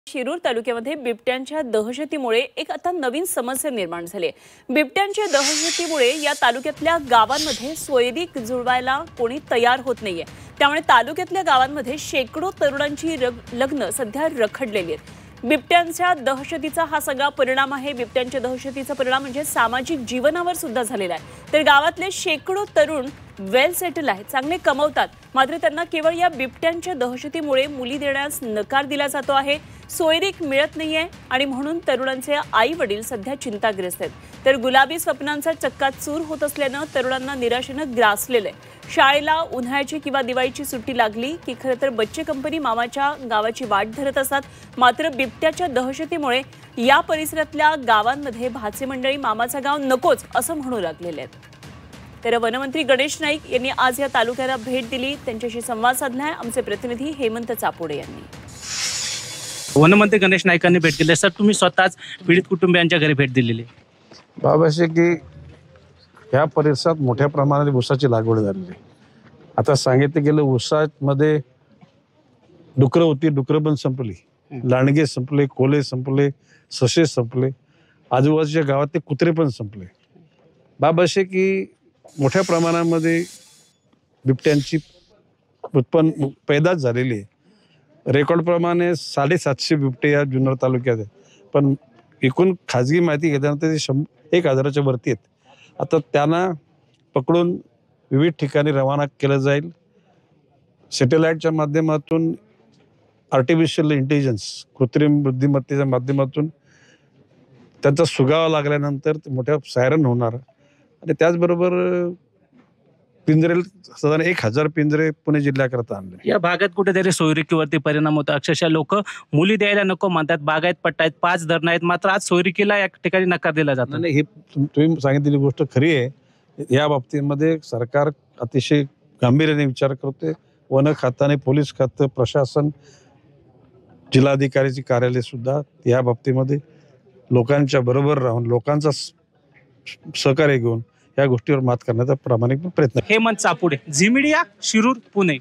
शिरूर तालुक्यामध्ये बिबट्यांच्या दहशतीमुळे एक आता नवीन समस्या निर्माण झाली आहे। बिबट्यांच्या दहशतीमुळे या तालुक्यातल्या गावांमध्ये सोयरी जुळवायला कोणी तयार होत नाहीये। त्यामुळे तालुक्यातल्या गावांमध्ये शेकडो तरुणांची लग्न सध्या रखडलेली आहेत। बिबट्यांच्या दहशतीचा हा सगळा परिणाम आहे। बिबट्यांच्या दहशतीचा परिणाम म्हणजे सामाजिक जीवनावर सुद्धा झालेला आहे। तर गावातले शेकडो तरुण वेल सेटल आहेत, चांगले कमवतात, मात्र त्यांना केवळ या बिबट्यांच्या दहशतीमुळे मुली देण्यास नकार दिला जातो आहे। सोयरीक मिळत नाहीये आणि म्हणून तरुणांचे आई वडील सध्या चिंताग्रस्त आहेत। तर गुलाबी स्वप्नांचा चक्काचूर होत असल्यानं तरुणांना निराशेनं ग्रासलेलं आहे। शाळेला उन्हाळ्याची किंवा दिवाळीची सुट्टी लागली की खरं तर बच्चे कंपनी मामाच्या गावाची वाट धरत असतात, मात्र बिबट्याच्या दहशतीमुळे या परिसरातल्या गावांमध्ये भाचे मंडळी मामाचं गाव नकोच असं म्हणू लागलेले आहेत। तर वनमंत्री गणेश नाईक यांनी आज या तालुक्याला भेट दिली, त्यांच्याशी संवाद साधलाय आमचे प्रतिनिधी हेमंत चापोडे यांनी। वनमंत्री गणेश नाईकांनी भेट दिली। सर, तुम्ही स्वतःच पीडित कुटुंबियांच्या घरी भेट दिलेली। बाब असे की ह्या परिसरात मोठ्या प्रमाणात ऊसाची लागवड झालेली आहे। आता सांगितलं गेलं ऊसामध्ये डुकरं होती, डुकरं पण संपली, लांडगे संपले, कोले संपले, ससे संपले, आजूबाजूच्या गावातले कुत्रे पण संपले। बाब असे की मोठ्या प्रमाणामध्ये बिबट्यांची उत्पन्न पैदास झालेली आहे। रेकॉर्डप्रमाणे 750 बिबटे या जुन्नर तालुक्यात आहेत, पण एकूण खाजगी माहिती घेतल्यानंतर ते 1000च्या वरती आहेत। आता त्यांना पकडून विविध ठिकाणी रवाना केलं जाईल। सॅटेलाईटच्या माध्यमातून, आर्टिफिशियल इंटेलिजन्स, कृत्रिम बुद्धिमत्तेच्या माध्यमातून त्यांचा सुगावा लागल्यानंतर मोठ्या सायरन होणार। आणि त्याचबरोबर पिंजरे साधारण 1000 पिंजरे पुणे जिल्ह्याकरता आणले। या भागात कुठेतरी सोयरिकीवरती परिणाम होतो। अक्षरशः लोक मुली द्यायला नको म्हणतात, बागायत पट्टा आहेत, 5 धरणं आहेत, मात्र आज सोयरिकीला या ठिकाणी नकार दिला जातो। नाही, हे तुम्ही सांगितलेली गोष्ट खरी आहे। या बाबतीमध्ये सरकार अतिशय गांभीर्याने विचार करते। वन खातं आणि पोलीस खातं, प्रशासन, जिल्हाधिकारीचे कार्यालय सुद्धा या बाबतीमध्ये लोकांच्या बरोबर राहून, लोकांचा सहकार्य घेऊन या गोष्टीवर मात करण्याचा प्रामाणिक प्रयत्न। Hemant Chapode, Zee Media, Shirur, Pune.